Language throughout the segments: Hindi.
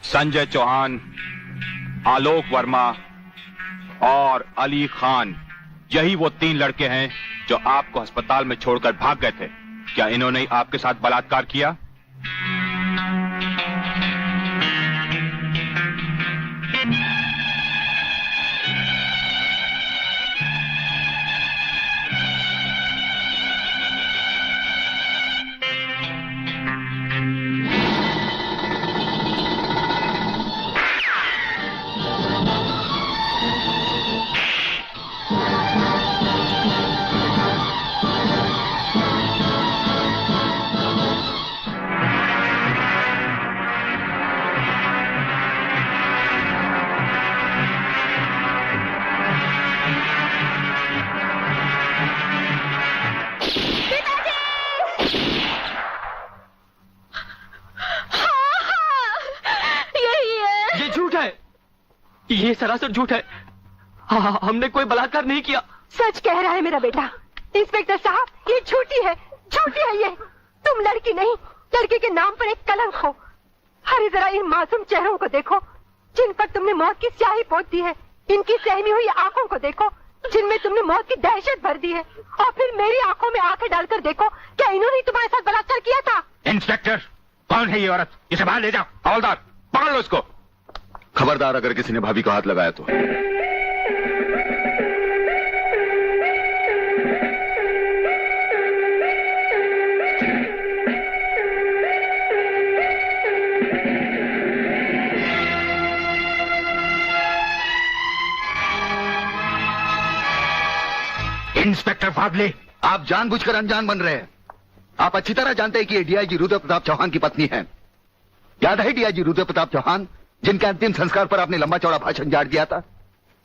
संजय चौहान, आलोक वर्मा और अली खान, यही वो 3 लड़के हैं जो आपको अस्पताल में छोड़कर भाग गए थे। क्या इन्होंने आपके साथ बलात्कार किया? ये सरासर झूठ है। हमने कोई बलात्कार नहीं किया। सच कह रहा है मेरा बेटा। इंस्पेक्टर साहब, ये झूठी है ये। तुम लड़की नहीं, लड़की के नाम पर एक कलंक हो। अरे जरा इन मासूम चेहरों को देखो जिन पर तुमने मौत की स्याही पोत दी है। इनकी सहमी हुई आंखों को देखो जिनमें तुमने मौत की दहशत भर दी है। और फिर मेरी आंखों में आंखें डालकर देखो, क्या इन्होंने तुम्हारे साथ बलात्कार किया था? इंस्पेक्टर, कौन है ये औरत? इसे बाहर ले जाओ। हवलदार, पकड़ लो इसको। खबरदार, अगर किसी ने भाभी को हाथ लगाया तो। इंस्पेक्टर फादले, आप जानबूझकर अनजान बन रहे हैं। आप अच्छी तरह जानते हैं कि ये डीआईजी रुद्र प्रताप चौहान की पत्नी है। याद है डीआईजी रुद्र प्रताप चौहान, जिनके अंतिम संस्कार पर आपने लंबा चौड़ा भाषण झाड़ दिया था,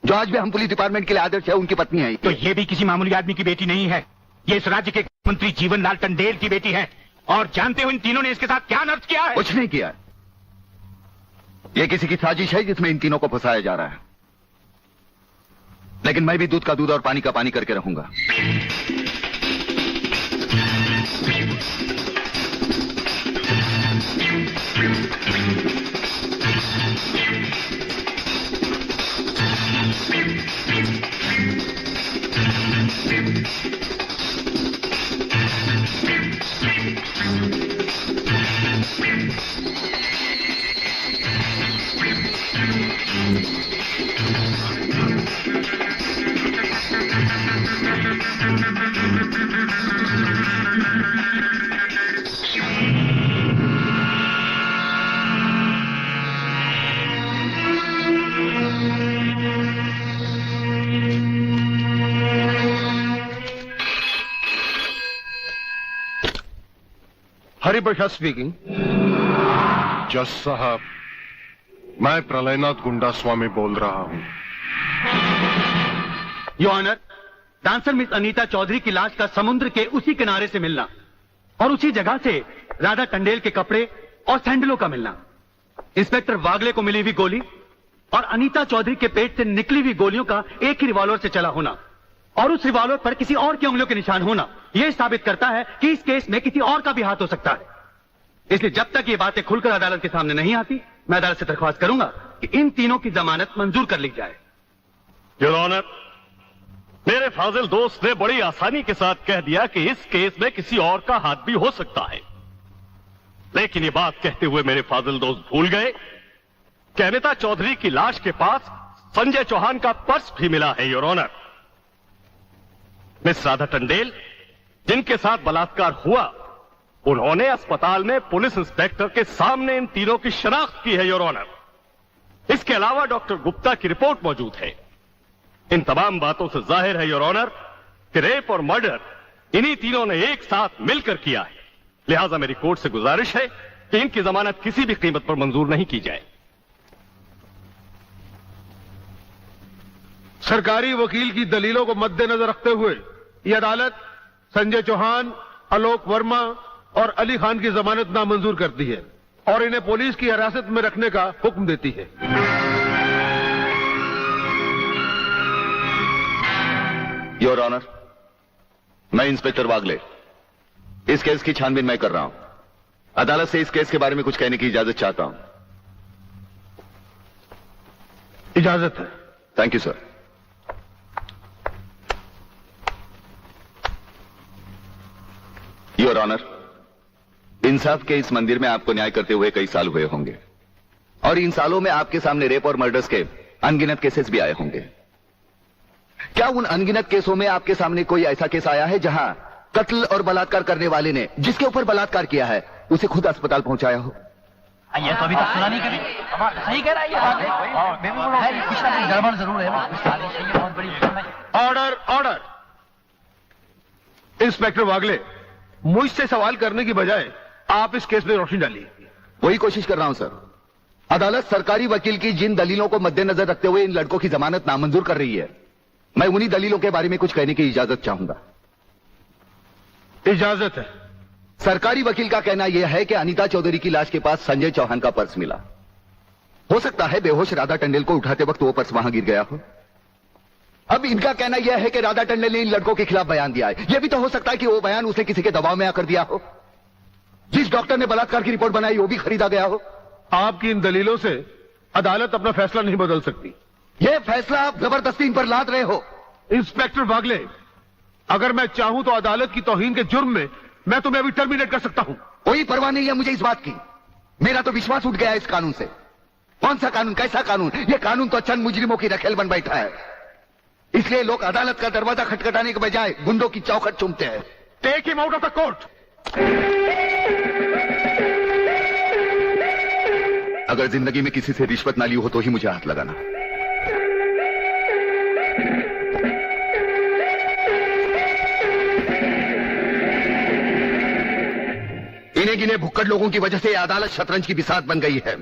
जो आज भी हम पुलिस डिपार्टमेंट के लिए आदर्श है, उनकी पत्नी है। तो ये भी किसी मामूली आदमी की बेटी नहीं है। ये इस राज्य के मंत्री जीवन लाल टंडेल की बेटी है। और जानते हो इन तीनों ने इसके साथ क्या नर्क किया है? कुछ नहीं किया। ये किसी की साजिश है जिसमें इन तीनों को फंसाया जा रहा है। लेकिन मैं भी दूध का दूध और पानी का पानी करके रहूंगा। हरिप्रसाद स्पीकिंग। जज साहब, मैं प्रलयनाथ गुंडा स्वामी बोल रहा हूं। Your honour, dancer miss Anita Chaudhary की लाश का समुद्र के उसी किनारे से मिलना और उसी जगह से राधा टंडेल के कपड़े और सैंडलों का मिलना, इंस्पेक्टर वागले को मिली हुई गोली और अनीता चौधरी के पेट से निकली हुई गोलियों का एक ही रिवॉल्वर से चला होना और उस रिवॉल्वर पर किसी और की उंगलियों के निशान होना, यह साबित करता है कि इस केस में किसी और का भी हाथ हो सकता है। इसलिए जब तक ये बातें खुलकर अदालत के सामने नहीं आती, मैं अदालत से दरख्वास्त करूंगा कि इन तीनों की जमानत मंजूर कर ली जाए। योर ऑनर, मेरे फाजिल दोस्त ने बड़ी आसानी के साथ कह दिया कि इस केस में किसी और का हाथ भी हो सकता है। लेकिन ये बात कहते हुए मेरे फाजिल दोस्त भूल गए कि अनीता चौधरी की लाश के पास संजय चौहान का पर्स भी मिला है। Your honour, miss Radha Tandel जिनके साथ बलात्कार हुआ, उन्होंने अस्पताल में पुलिस इंस्पेक्टर के सामने इन तीनों की शनाख्त की है। योर ऑनर, इसके अलावा डॉक्टर गुप्ता की रिपोर्ट मौजूद है। इन तमाम बातों से जाहिर है योर ऑनर कि रेप और मर्डर इन्हीं तीनों ने एक साथ मिलकर किया है। लिहाजा मेरी कोर्ट से गुजारिश है कि इनकी जमानत किसी भी कीमत पर मंजूर नहीं की जाए। सरकारी वकील की दलीलों को मद्देनजर रखते हुए यह अदालत संजय चौहान, आलोक वर्मा और अली खान की जमानत नामंजूर करती है और इन्हें पुलिस की हिरासत में रखने का हुक्म देती है। योर ऑनर, मैं इंस्पेक्टर वागले इस केस की छानबीन मैं कर रहा हूं। अदालत से इस केस के बारे में कुछ कहने की इजाजत चाहता हूं। इजाजत है। Thank you sir. Your honour, इंसाफ के इस मंदिर में आपको न्याय करते हुए कई साल हुए होंगे और इन सालों में आपके सामने रेप और मर्डर्स के अनगिनत केसेस भी आए होंगे। क्या उन अनगिनत केसों में आपके सामने कोई ऐसा केस आया है जहां कत्ल और बलात्कार करने वाले ने जिसके ऊपर बलात्कार किया है उसे खुद अस्पताल पहुंचाया हो? ये तो अभी तक सुना नहीं कभी। सही कह रहा है ये बात है, कुछ ना कुछ गड़बड़ जरूर है। बहुत बड़ी ऑर्डर, ऑर्डर। इंस्पेक्टर वागले, मुझसे सवाल करने की बजाय आप इस केस में रोशनी डालिए। वही कोशिश कर रहा हूं सर। अदालत सरकारी वकील की जिन दलीलों को मद्देनजर रखते हुए इन लड़कों की जमानत नामंजूर कर रही है, मैं उन्हीं दलीलों के बारे में कुछ कहने की इजाजत चाहूंगा। इजाजत है। सरकारी वकील का कहना यह है कि अनीता चौधरी की लाश के पास संजय चौहान का पर्स मिला। हो सकता है बेहोश राधा टंडेल को उठाते वक्त वो पर्स वहां गिर गया हो। अब इनका कहना यह है कि राधा टंडेल ने इन लड़कों के खिलाफ बयान दिया है। यह भी तो हो सकता है कि वो बयान उसने किसी के दबाव में आकर दिया हो। जिस डॉक्टर ने बलात्कार की रिपोर्ट बनाई वो भी खरीदा गया हो। आपकी इन दलीलों से अदालत अपना फैसला नहीं बदल सकती। यह फैसला आप जबरदस्ती इन पर लाद रहे हो। इंस्पेक्टर वागले, अगर मैं चाहूं तो अदालत की तौहीन के जुर्म में मैं तुम्हें अभी टर्मिनेट कर सकता हूं। कोई परवाह नहीं है मुझे इस बात की। मेरा तो विश्वास उठ गया इस कानून से। कौन सा कानून, कैसा कानून? यह कानून तो चंद मुजरिमों की रखेल बन बैठा है। इसलिए लोग अदालत का दरवाजा खटखटाने के बजाय गुंडों की चौखट चूमते हैं। Take him out of the court. अगर जिंदगी में किसी से रिश्वत ना ली हो तो ही मुझे हाथ लगाना। इन्हें गिने भुक्कड़ लोगों की वजह से अदालत शतरंज की बिसात बन गई है,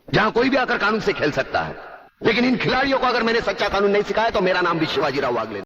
जहां कोई भी आकर कानून से खेल सकता है। लेकिन इन खिलाड़ियों को अगर मैंने सच्चा कानून नहीं सिखाया तो मेरा नाम भी शिवाजी राव वागले।